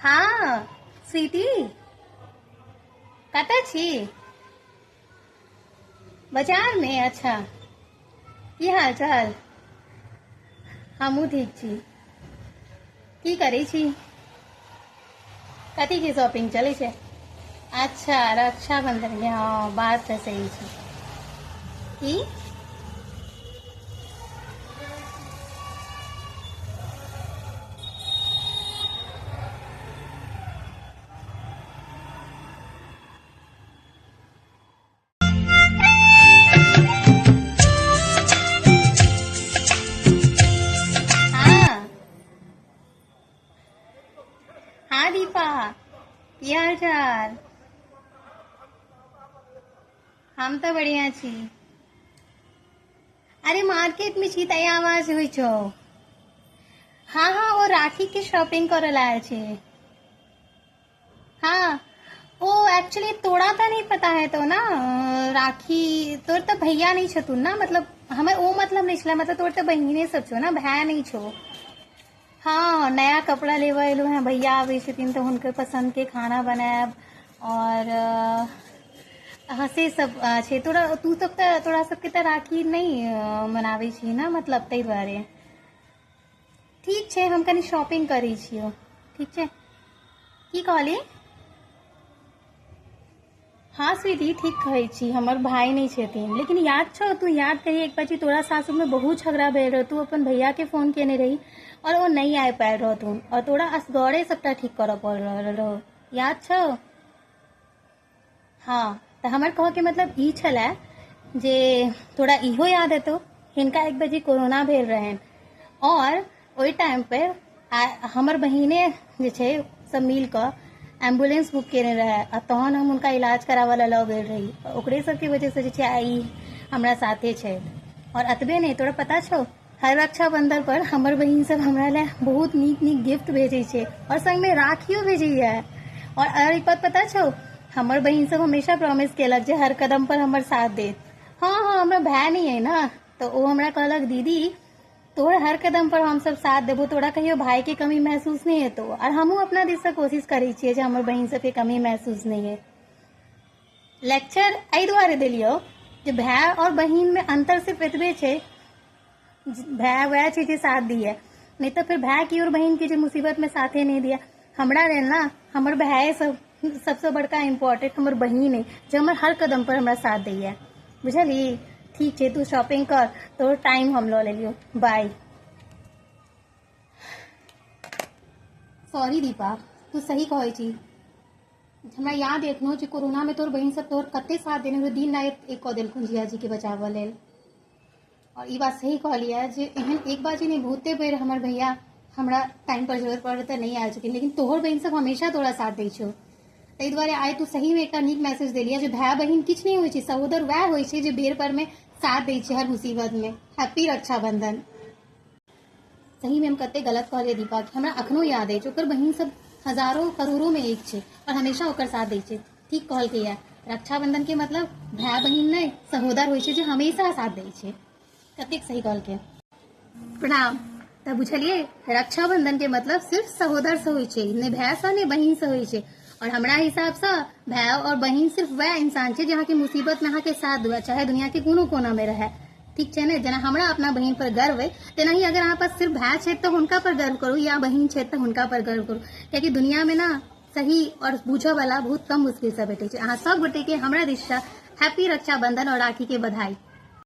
हाँ स्वीटी कतऽ छी? बाजार में? अच्छा, की हाल चाल? हमहूँ ठीक छी। की करै छी? कथी के शॉपिंग चलै छै? अच्छा, रक्षाबंधन के। हाँ, बात तो सही छै। की? हाँ हाँ दीपा, की हाल चाल? हम तो बढ़िया छी। अरे मार्केट में छी तै आवाज हुई छो। हाँ हाँ, वो राखी के शॉपिंग करे लाए छी। हाँ, वो एक्चुअली तोड़ा तो नहीं पता है तो ना, राखी तोर तो भैया नहीं छतुन ना, मतलब हमें वो मतलब नहीं छला, मतलब तोर तो बहिने सब छो ना, भाई नहीं छो। हाँ, नया कपड़ा लेवा एलू हैं, भैया आवे छथिन तो उनके पसंद के खाना बनाएब। और हंसे सब छे। तोरा तू सब तोरा सबके तो राखी नहीं मनावे छी ना, मतलब तै दुआरे। ठीक छे, हम कनी शॉपिंग करी छियो। ठीक छे। की कहली? हाँ स्वीटी, ठीक कहै छी, हमर भाई नहीं छथिन। लेकिन याद छो, तू याद कही एक बार तोरा सासुर में बहुत झगड़ा भेल रहो, तू अपन भैया के फोन केने रही और वो नहीं आ पायल रहथुन और तोरा असगरे सबटा ठीक करऽ पड़ रहल रहो। याद छो? हाँ, तो हमर कह के मतलब ई छलै जे तोरा इहो याद हेतौ, हिनका एक बजे कोरोना भेल रहन और ओई टाइम पे हमर बहिने जे छै सब मिल कऽ एम्बुलेंस बुक केने रहे आ तहन हम उनका इलाज करावऽ लए लऽ गेल रही। ओकरे सबके वजह से जे छै आई हमरा साथे छै। और अतबे नहीं, तोरा पता छौ, हर रक्षाबंधन पर हमर बहिन सब हमरा ले बहुत नीक नीक गिफ्ट भेजै छै और संग में राखियो भेजैया। और ई बात पता छौ, हमर बहिन सब हमेशा प्रॉमिस केलक जे हर कदम पर हमर साथ देत। हाँ हाँ, हमरा भाई नहीं है ना, तो वो हमरा कहलक दीदी तोहर हर कदम पर हम सब साथ देबो, तोरा कहियो भाई के कमी महसूस नहीं हेतौ। और हमहूँ अपना दिस से कोशिश करै छियै जे हमर बहिन सबके कमी महसूस नहीं है। लेक्चर एहि दुआरे देलियो जे भाई और बहिन में अंतर सिर्फ एतबे छै, भाई वह छै जे साथ दिए, नहीं तो फिर भाई की और बहन की जो मुसीबत में साथे नहीं दिया। हमरा लेल ना हमर भाई सब सबसे बड़का इम्पोर्टेंट हमर बहिन है जो हमर हर कदम पर हमरा साथ दैया। बुझली? ठीक है, तू शॉपिंग कर, तो टाइम हम लो ले लियो। बाय। सॉरी दीपा, तू सही कहै छी। हमरा याद एखनो जे कोरोना में तोर बहिन सब तोर कते साथ देने हुए, दिन रात एक कऽ देलखुन जिया जी के बचावऽ लेल। और ई बात सही कहलिए जे एहन एक बाजी नहीं, बहुते बेर हमर भैया हमरा टाइम पर जरूरत पड़े तो नहीं आयल छथिन, लेकिन तोहर बहन सब हमेशा तोरा साथ दै छौ। ताहि दुआरे आइ तू सही में एक नीक मैसेज देलिए जे भाई बहिन किछ नहीं होइ छै, सहोदर वह होइ छै जे बेर पर में साथ दै छै हर मुसीबत में। हैप्पी रक्षाबंधन। सही में हम कते गलत कहलिए दीपा, हमरा अखनो याद है ओकर बहिन सब हजारों करोड़ों में एक छै और हमेशा ओकर साथ दै छै। ठीक कहलकै, रक्षाबंधन के मतलब भाई बहिन नहीं सहोदर होइ छै जे हमेशा साथ दै छै। कतेक सही कहलकै। प्रणाम। तब बुझलिए, रक्षाबंधन के मतलब सिर्फ सहोदर से होइ छै, ने भाई से ने बहिन से होइ छै। और हमरा हिसाब से भाई और बहिन सिर्फ वह इंसान छै जहाँ के मुसीबत में अहाँ के साथ दुआ, चाहे दुनिया के कोनो कोना में रहे। ठीक है ना? जना हमरा अपना बहिन पर गर्व है, तेनाही अगर अहाँ पास सिर्फ भाई छै तो हुनका पर गर्व करू, या बहिन छै तो हुनका पर गर्व करू। कियाकि दुनिया में ना सही और बूझे वाला बहुत कम मुश्किल से भेटे छै। अहाँ सब गोटे के हमरा दिस से हैप्पी रक्षाबंधन और राखी के बधाई।